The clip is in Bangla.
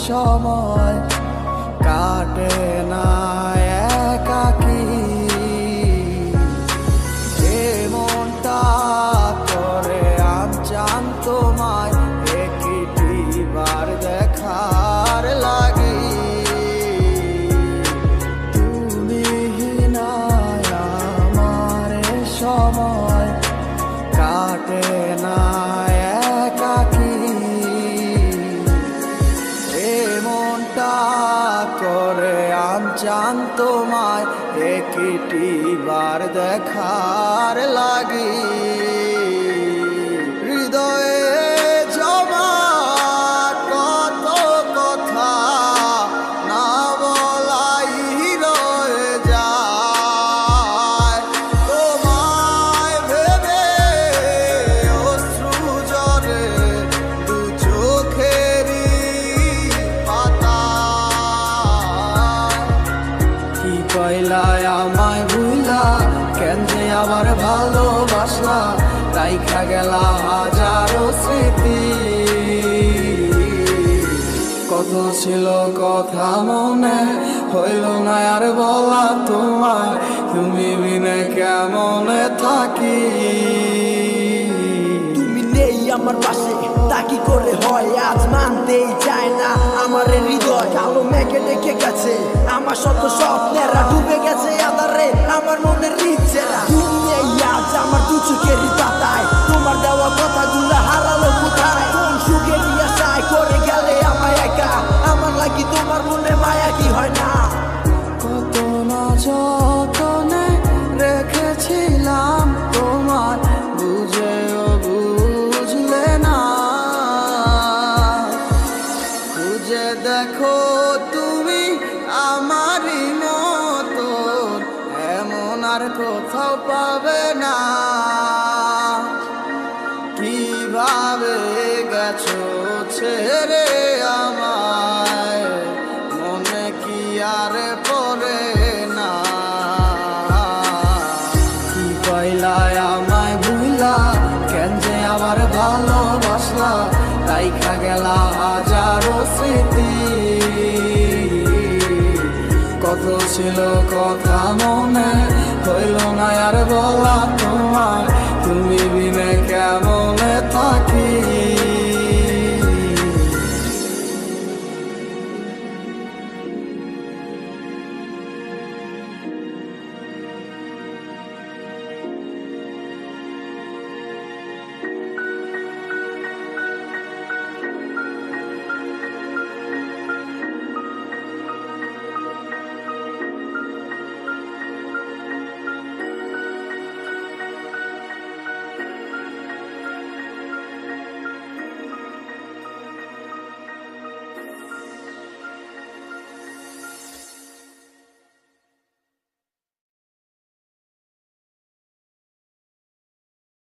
সময় কাটে না একাকী। যে মনটা করে আনচান তোমায় একটিবার দেখার লাগি, তুমি নাই আমার সময় কাটে না একাকী। করে আনচান তোমায় একটিবার দেখার লাগি। হৃদয়ে জমা কত কথা না বলাই রয়ে যায়, তোমায় ভেবে অশ্রু ঝরে দু চোখেরই পাতা। পয়লায় আমায় ভুলা কেন যে আবার ভালোবাসলা, রাইখা গেলা হাজারো স্মৃতি। কত ছিল কথা মনে হইল না আর বলা তোমায়, তুমি বিনে কেমনে থাকি। তুমি নেই আমার পাশে তা কি করে হয়, আজ মানতেই চায় না আমার হৃদয়। কালো মেঘে ডেকে গেছে আমার শত স্বপ্নেরা, ডুবে গেছে আধারে আমার মনের ইচ্ছেরা। তুমি নেই আজ আমার দু চোখেরই পাতায়, তোমার দেওয়া কথাগুলো হারালো কোথায়। কোন সুখের আশায় করে গেলে আমায় একা, আমার লাগি তোমার মনে মায়া কি হয় না। কত না যতনে রেখেছিলাম তোমার, বুঝেও বুঝলে না। খুঁজে দেখো তুমি আমারই মতন, এমন আর কোথাও পাবে না। কিভাবে গেছো ছেড়ে আমায়, মনে কি আর পড়ে না। কি পয়লায় আমায় ভুলা কেন যে আবার ভালোবাসলা, রাইখা গেলা হাজারো স্মৃতি। কত ছিল কথা মনে হইল না আর বলা তোমায়, তুমি বিনে কেমনে থাকি।